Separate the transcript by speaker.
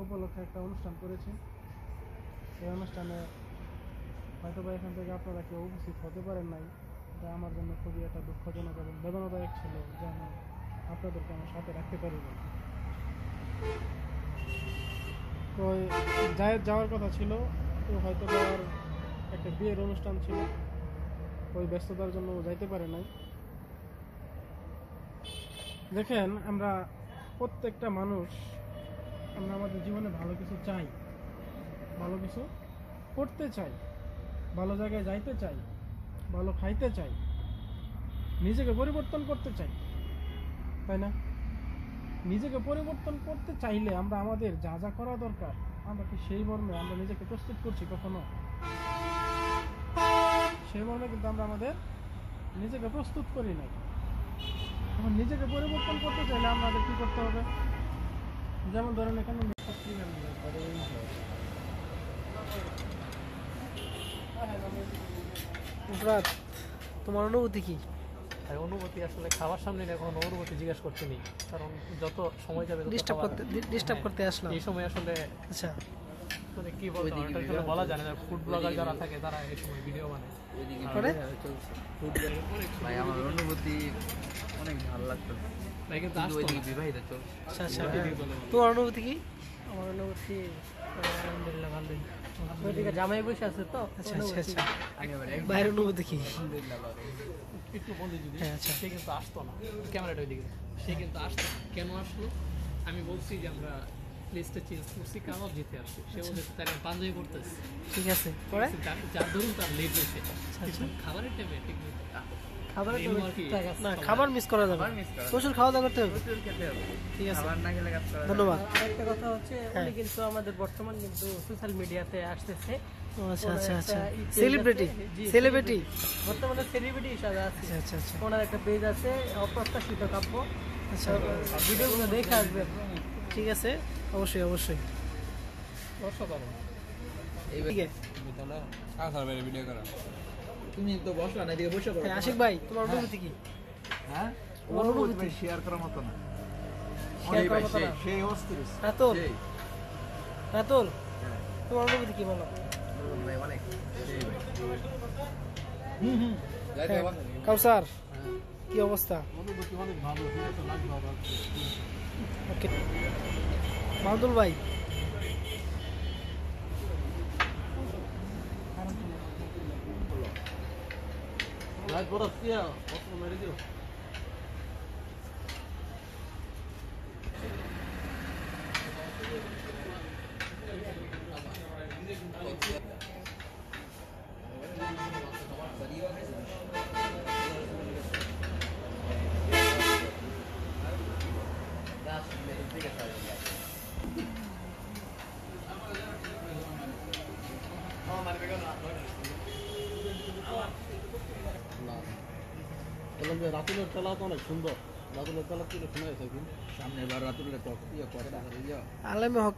Speaker 1: উপলক্ষে একটা অনুষ্ঠান করেছি। এই অনুষ্ঠানে হয়তো বা এখান থেকে আপনারা কেউ উপস্থিত হতে পারেন নাই, এটা আমার জন্য খুবই একটা দুঃখজনক এবং বেদনাদায়ক ছিল যে আমি আপনাদেরকে আমার সাথে রাখতে পারি না। তো যাওয়ার কথা ছিল, তো হয়তো বা একটা বিয়ের অনুষ্ঠান ছিল, ওই ব্যস্ততার জন্য যাইতে পারে নাই। দেখেন, আমরা প্রত্যেকটা মানুষ আমরা আমাদের জীবনে ভালো কিছু চাই, ভালো কিছু করতে চাই, ভালো জায়গায় যাইতে চাই, ভালো খাইতে চাই, নিজেকে পরিবর্তন করতে চাই, তাই না? নিজেকে পরিবর্তন করতে চাইলে আমরা আমাদের যা যা করা দরকার আমরা কি সেই মর্মে আমরা নিজেকে প্রস্তুত করছি? কখনো সেই মর্মে কিন্তু আমরা আমাদের নিজেকে প্রস্তুত করি নাই। এখন নিজেকে পরিবর্তন করতে চাইলে আমাদের কি করতে হবে? যেমন ধরেন এখানে তোমার অনুভূতি কি?
Speaker 2: অনুভূতি আসলে খাবার সামনে এখন অনুভূতি জিজ্ঞেস করতে নেই, কারণ যত সময় যাবে
Speaker 1: ডিস্টার্ব করতে আসলাম
Speaker 2: এই সময় আসলে।
Speaker 1: আচ্ছা,
Speaker 2: মানে কি বলতো এটা আসলে বলা যায় না। ফুড ব্লগার যারা থাকে তারা এই সময় ভিডিও বানায়।
Speaker 3: ভাই আমার অনুভূতি অনেক ভালো লাগতো ভাই, কিন্তু ওইদিকে বিবাহিত চলছে।
Speaker 1: আচ্ছা, তোমার অনুভূতি কি?
Speaker 4: আমার অনুভূতি আলহামদুলিল্লাহ ভালোই। ওইদিকে জামাই বসে আছে তো।
Speaker 1: আচ্ছা, বাইরের অনুভূতি কি?
Speaker 2: একটু বলি যদি,
Speaker 1: আচ্ছা,
Speaker 2: সে কিন্তু আসতো না, ক্যামেরাটা ওইদিকে, সে কিন্তু আসতো না। কেন আসলো? আমি বলছি যে আমরা প্লেসটা চেঞ্জ করছি, কারণ জিতে আসছে। সে বলছে তার পাঞ্জাবি করতেছে,
Speaker 1: ঠিক আছে, পরে
Speaker 2: যার ধরুন তার লেট হয়েছে। খাবারের টাইমে ঠিক
Speaker 1: না, খাবার মিস করা যাবে, প্রচুর খাওয়া দাওয়া করতে হবে। ঠিক আছে, ধন্যবাদ।
Speaker 4: আরেকটা কথা হচ্ছে, উনি কিন্তু আমাদের বর্তমান কিন্তু সোশ্যাল মিডিয়াতে আসতেছে।
Speaker 1: আচ্ছা, সেলিব্রিটি
Speaker 4: বর্তমানে সেলিব্রিটি হিসাবে আছে।
Speaker 1: আচ্ছা,
Speaker 4: ওনার একটা পেজ আছে, অপ্রত্যাশিত কাব্য।
Speaker 1: আচ্ছা,
Speaker 4: ভিডিওগুলো দেখে আসবেন।
Speaker 1: ঠিক আছে, অবশ্যই
Speaker 3: তুমি তো বসো না, এদিকে বসে পড়ো।
Speaker 1: আশিক ভাই, তোমার অনুভূতি কি?
Speaker 3: হ্যাঁ, অনুভূতি শেয়ার করার মতো না। সেই অস্থির
Speaker 1: রাতুল, তোমার অনুভূতি কি বলো?
Speaker 3: ভাই অনেক
Speaker 1: কাউসার, কি অবস্থা?
Speaker 2: অনুভূতি অনেক ভালো।
Speaker 1: ওকে, মাহমুদুল ভাই,
Speaker 2: মেরে দিও। রাতুলের খেলা তো অনেক সুন্দর। রাতুলের খেলা তুলে শোনা গেছে, সামনে এবার রাতুলের টক করে
Speaker 1: আলেমে হক।